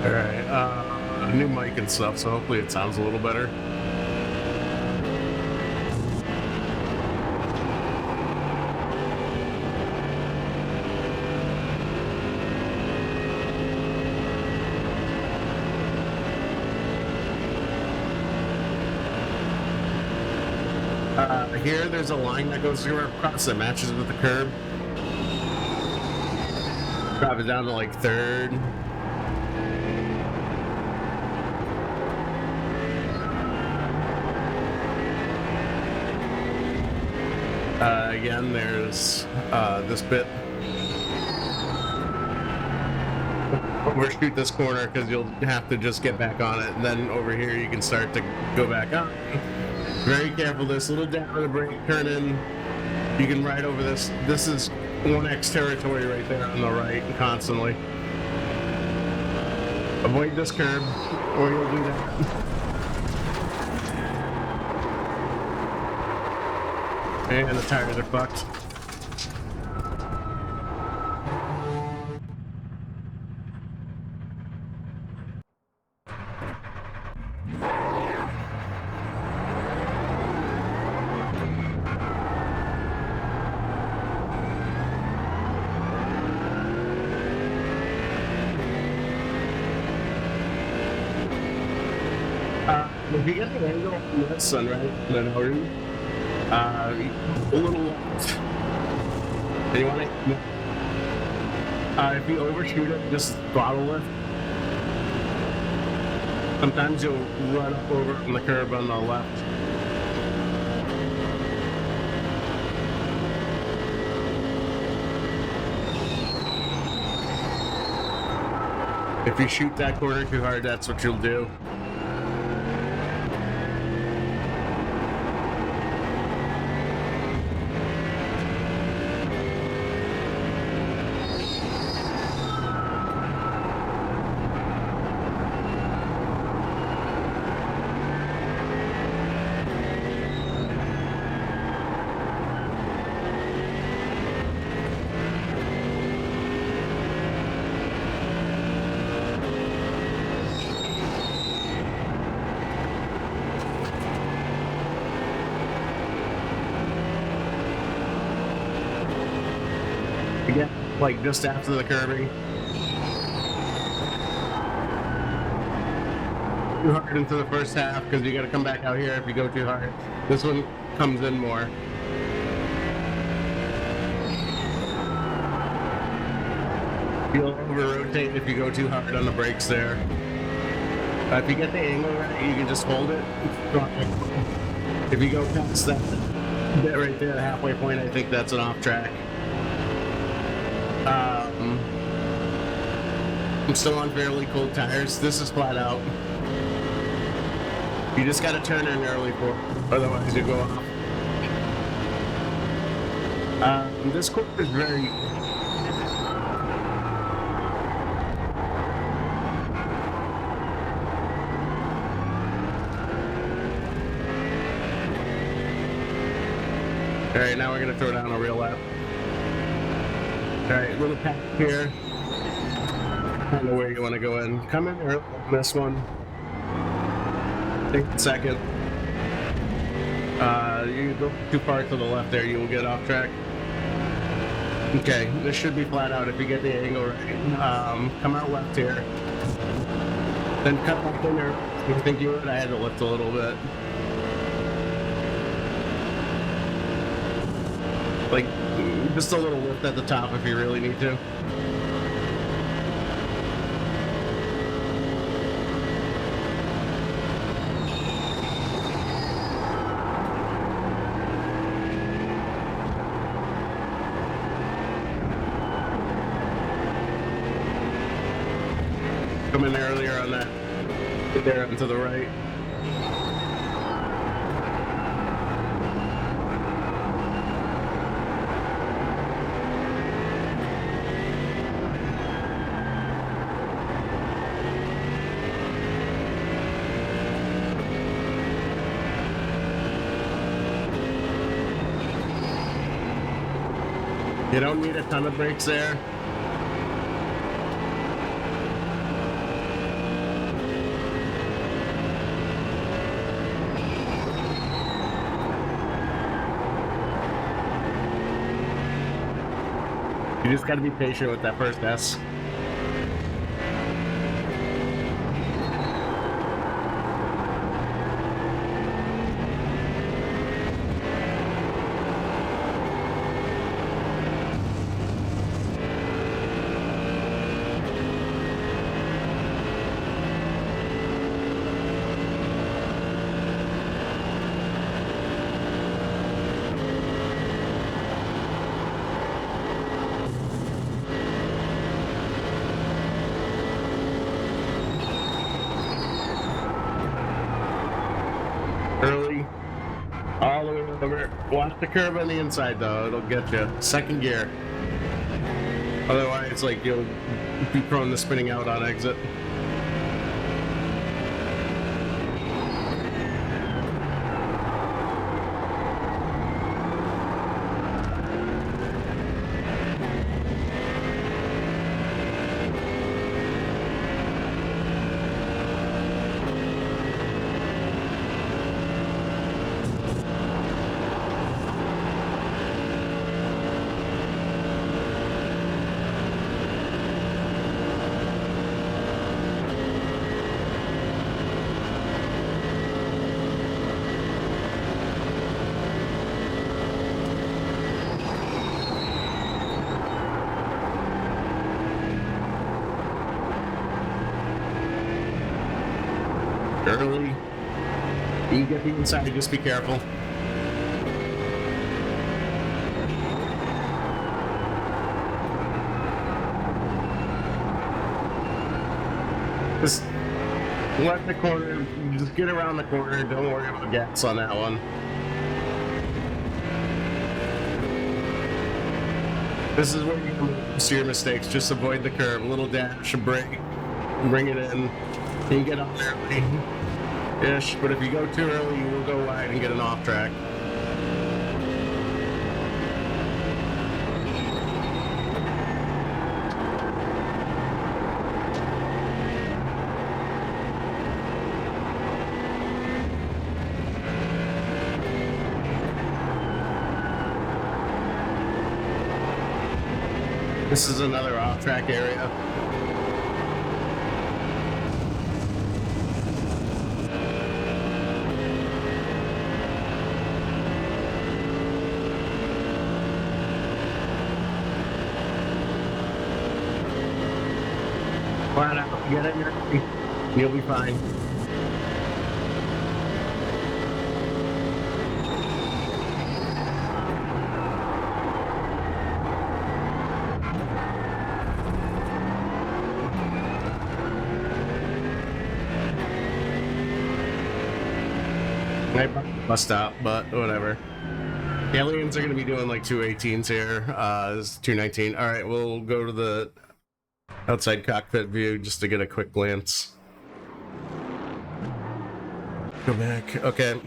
All right. New mic and stuff, so hopefully it sounds a little better. Here, there's a line that goes across that matches with the curb. Drop it down to like third. Again, there's this bit. Overshoot this corner because you'll have to just get back on it, and then over here you can start to go back up. Very careful, this little down the brake, turn in. You can ride over this. This is 1X territory right there on the right constantly. Avoid this curb or you'll do that. And the tires are fucked. If you get the angle from that sunrise, then a little left. And you want to, if you overshoot it, just throttle it. Sometimes you'll run up over on the curb on the left. If you shoot that corner too hard, that's what you'll do. Again, like just after the curbing. Too hard into the first half because you got to come back out here if you go too hard. This one comes in more. You'll over-rotate if you go too hard on the brakes there. If you get the angle right, you can just hold it. If you go past that bit right there, the halfway point, I think that's an off track. I'm still on fairly cold tires. This is flat out. You just gotta turn in early for it, otherwise you go off. This corner is very... Alright, now we're gonna throw down a real lap. Alright, little pack here. I don't know where you want to go in. Come in early on this one. Take a second. You go too far to the left there, you will get off track. Okay, this should be flat out if you get the angle right. Come out left here. Then cut back in there. I think you would. I had to lift a little bit. Like, just a little lift at the top if you really need to. Come in earlier on that. Get there and to the right. You don't need a ton of brakes there. You just got to be patient with that first S. Early, all the way over. Watch the curve on the inside, though. It'll get you. Second gear. Otherwise, like, you'll be prone to spinning out on exit. Early. You get the inside, just be careful. Just let the corner, just get around the corner, don't worry about gas on that one. This is where you can see your mistakes, just avoid the curve, a little dash, a brake, bring it in, you get up there early-ish, but if you go too early, you will go wide and get an off track. This is another off-track area. Flat out, get it, you'll be fine. I bust out, but whatever. The aliens are going to be doing like 218s here. It's 219. All right, we'll go to the outside cockpit view just to get a quick glance. Go back. Okay.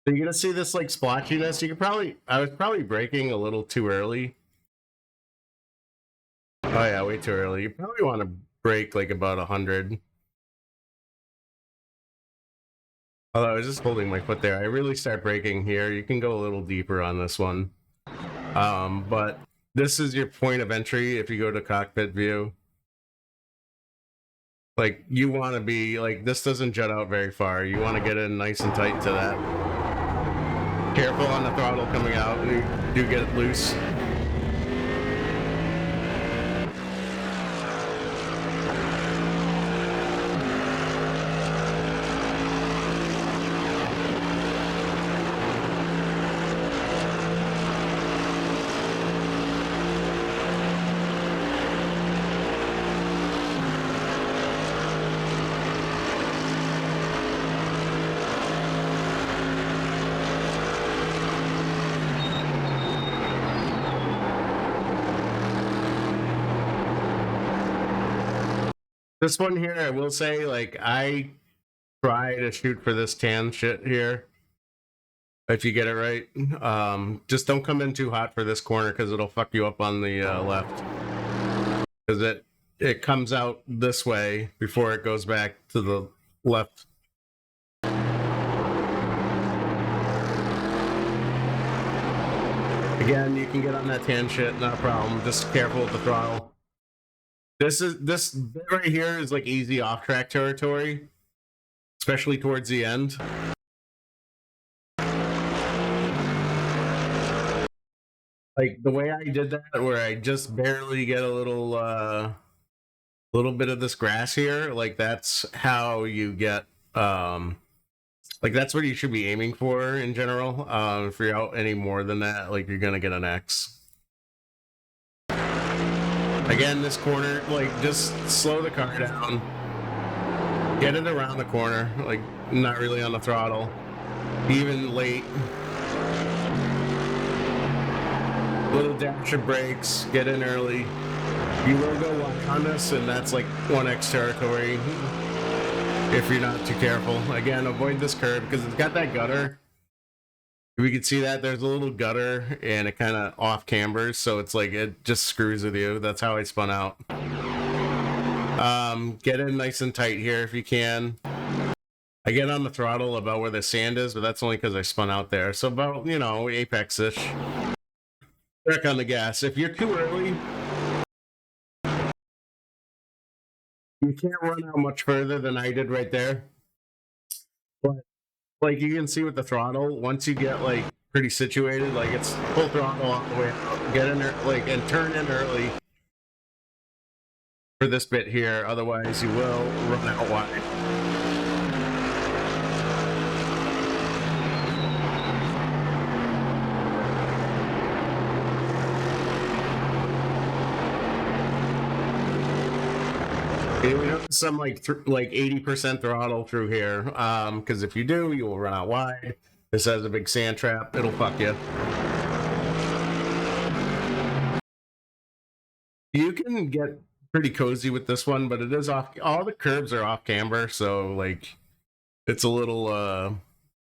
So you're gonna see this like splotchiness. You could probably, I was probably braking a little too early. Oh yeah, way too early. You probably want to brake like about 100. Although I was just holding my foot there. I really start braking here. You can go a little deeper on this one. But this is your point of entry if you go to cockpit view. Like, you want to be, like, this doesn't jut out very far. You want to get in nice and tight to that. Careful on the throttle coming out. You do get it loose. This one here, I will say, like, I try to shoot for this tan shit here. If you get it right. Just don't come in too hot for this corner because it'll fuck you up on the left. Because it comes out this way before it goes back to the left. Again, you can get on that tan shit, not a problem. Just careful with the throttle. This bit right here is like easy off-track territory, especially towards the end. Like the way I did that, where I just barely get a little bit of this grass here, like that's how you get like that's what you should be aiming for in general. If you're out any more than that, like you're gonna get an X. Again, this corner, like just slow the car down, get it around the corner, like not really on the throttle, even late. Little dash of brakes, get in early. You will go wide on this, and that's like 1X territory if you're not too careful. Again, avoid this curb because it's got that gutter. If you can see that, there's a little gutter, and it kind of off cambers, so it's like it just screws with you. That's how I spun out. Get in nice and tight here if you can. I get on the throttle about where the sand is, but that's only because I spun out there. So about, you know, apex-ish. Back on the gas. If you're too early, you can't run out much further than I did right there. But like you can see with the throttle, once you get like pretty situated, like it's full throttle all the way out. Get in there, like, and turn in early for this bit here. Otherwise, you will run out wide. You notice I'm like 80% throttle through here, because if you do, you will run out wide. This has a big sand trap; it'll fuck you. You can get pretty cozy with this one, but it is off. All the curbs are off camber, so like it's a little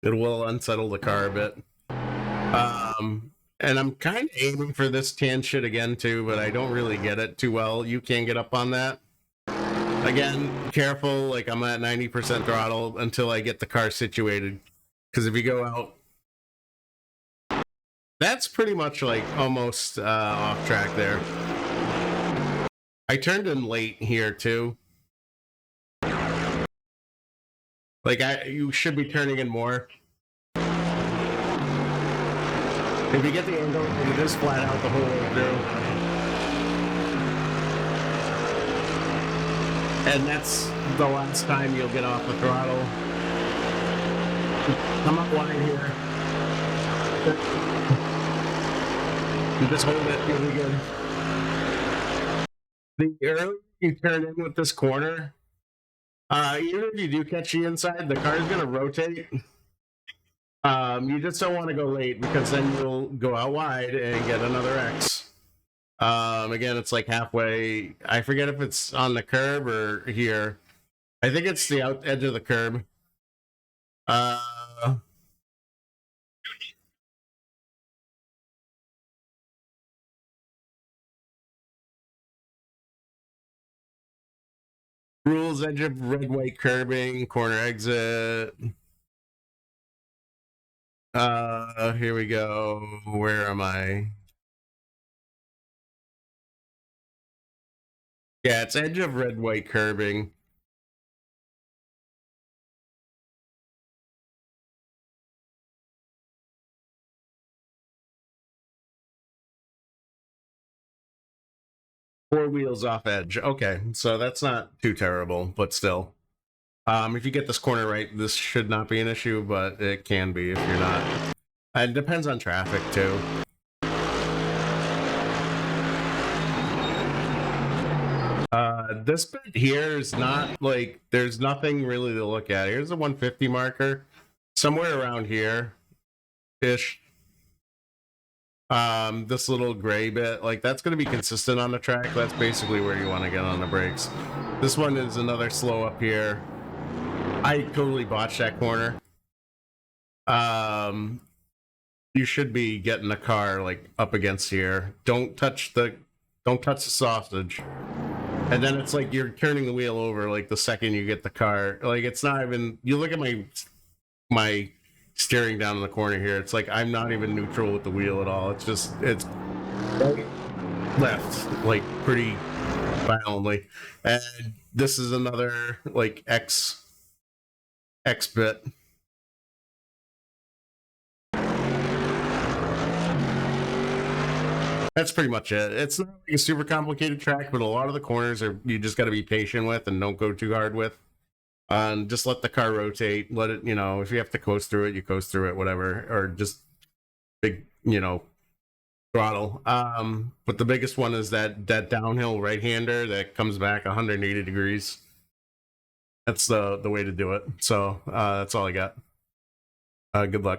it will unsettle the car a bit. And I'm kind of aiming for this tan shit again too, but I don't really get it too well. You can get up on that. Again, careful, like I'm at 90% throttle until I get the car situated. Because if you go out, that's pretty much like almost off track there. I turned in late here too. Like you should be turning in more. If you get the angle, you just flat out the whole way through. And that's the last time you'll get off the throttle. Come up wide here. You just hold it really good. The earlier you turn in with this corner, even if you do catch the inside, the car is going to rotate. You just don't want to go late because then you'll go out wide and get another X. Again, it's like halfway. I forget if it's on the curb or here. I think it's the edge of the curb. Rules, edge of red, white curbing, corner exit. Here we go. Where am I? Yeah, it's edge of red, white curbing. Four wheels off edge. Okay, so that's not too terrible, but still. If you get this corner right, this should not be an issue, but it can be if you're not. It depends on traffic, too. This bit here is not, like, there's nothing really to look at. Here's a 150 marker. Somewhere around here-ish. This little gray bit, like, that's going to be consistent on the track. That's basically where you want to get on the brakes. This one is another slow up here. I totally botched that corner. You should be getting the car like up against here. Don't touch the sausage. And then it's like you're turning the wheel over like the second you get the car. Like it's not even. You look at my steering down in the corner here. It's like I'm not even neutral with the wheel at all. It's just it's right, left, like pretty violently. And this is another like X bit. That's pretty much it. It's not like a super complicated track, but a lot of the corners are you just got to be patient with and don't go too hard with. And just let the car rotate. Let it, if you have to coast through it, you coast through it, whatever, or just big, throttle. But the biggest one is that downhill right hander that comes back 180 degrees. That's the way to do it. So that's all I got. Good luck.